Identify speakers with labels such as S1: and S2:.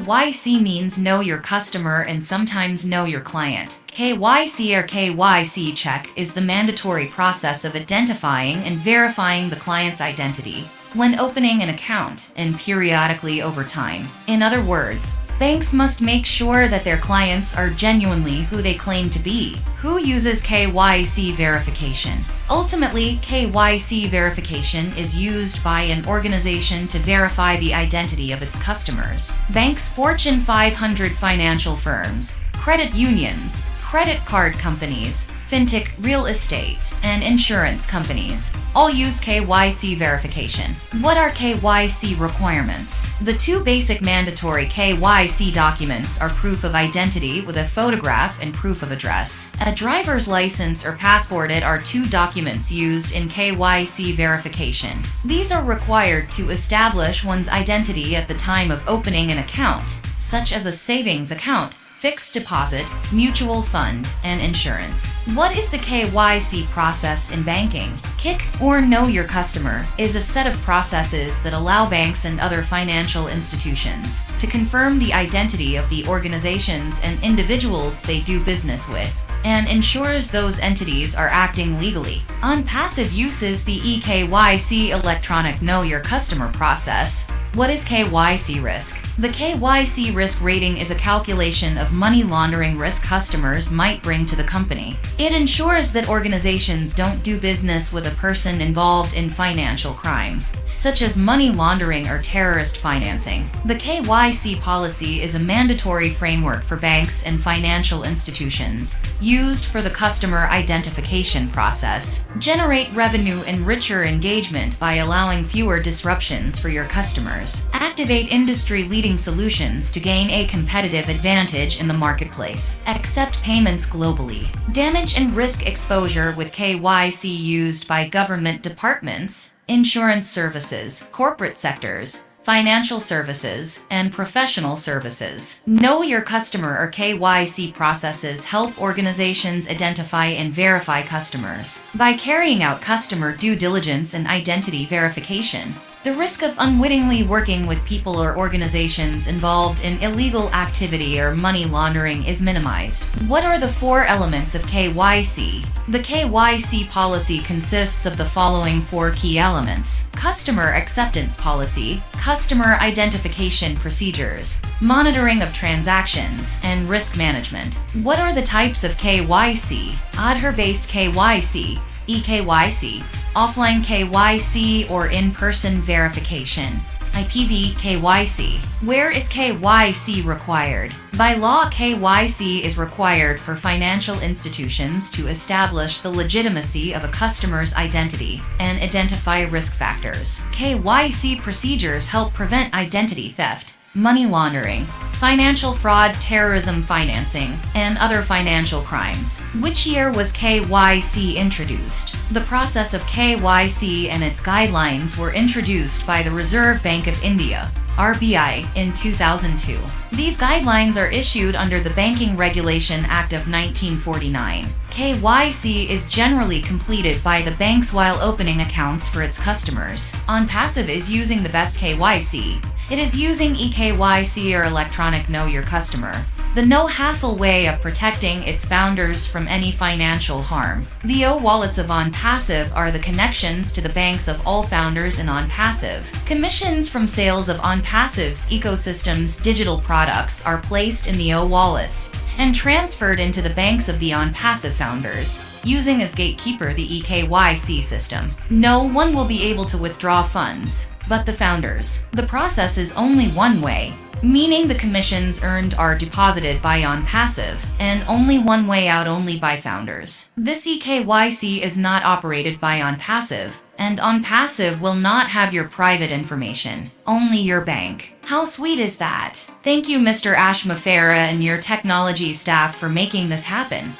S1: KYC means know your customer and sometimes know your client. KYC or KYC check is the mandatory process of identifying and verifying the client's identity when opening an account and periodically over time. In other words, banks must make sure that their clients are genuinely who they claim to be. Who uses KYC verification? Ultimately, KYC verification is used by an organization to verify the identity of its customers. Banks, Fortune 500 financial firms, credit unions, credit card companies, fintech, real estate, and insurance companies all use KYC verification. What are KYC requirements? The two basic mandatory KYC documents are proof of identity with a photograph and proof of address. A driver's license or passport are two documents used in KYC verification. These are required to establish one's identity at the time of opening an account, such as a savings account, fixed deposit, mutual fund, and insurance. What is the KYC process in banking? KYC, or Know Your Customer, is a set of processes that allow banks and other financial institutions to confirm the identity of the organizations and individuals they do business with, and ensures those entities are acting legally. ONPASSIVE uses the eKYC electronic Know Your Customer process. What is KYC risk? The KYC risk rating is a calculation of money laundering risk customers might bring to the company. It ensures that organizations don't do business with a person involved in financial crimes, such as money laundering or terrorist financing. The KYC policy is a mandatory framework for banks and financial institutions, used for the customer identification process. Generate revenue and richer engagement by allowing fewer disruptions for your customers. Activate industry-leading solutions to gain a competitive advantage in the marketplace. Accept payments globally. Damage and risk exposure with KYC used by government departments, insurance services, corporate sectors, financial services, and professional services. Know Your Customer or KYC processes help organizations identify and verify customers. By carrying out customer due diligence and identity verification, the risk of unwittingly working with people or organizations involved in illegal activity or money laundering is minimized. What are the four elements of KYC? The KYC policy consists of the following four key elements: customer acceptance policy, customer identification procedures, monitoring of transactions, and risk management. What are the types of KYC? Aadhaar-based KYC, eKYC, offline KYC or in-person verification, IPV KYC. Where is KYC required? By law, KYC is required for financial institutions to establish the legitimacy of a customer's identity and identify risk factors. KYC procedures help prevent identity theft, money laundering, financial fraud, terrorism financing, and other financial crimes. Which year was KYC introduced? The process of KYC and its guidelines were introduced by the Reserve Bank of India, RBI, in 2002. These guidelines are issued under the Banking Regulation Act of 1949. KYC is generally completed by the banks while opening accounts for its customers. ONPASSIVE is using the best KYC. It is using eKYC or electronic Know Your Customer, the no-hassle way of protecting its founders from any financial harm. The O-wallets of ONPASSIVE are the connections to the banks of all founders in ONPASSIVE. Commissions from sales of ONPASSIVE's ecosystem's digital products are placed in the O-wallets and transferred into the banks of the ONPASSIVE founders, using as gatekeeper the eKYC system. No one will be able to withdraw funds but the founders. The process is only one way, meaning the commissions earned are deposited by ONPASSIVE, and only one way out, only by founders. This eKYC is not operated by ONPASSIVE, and ONPASSIVE will not have your private information, only your bank. How sweet is that? Thank you, Mr. Ashma Farah and your technology staff for making this happen.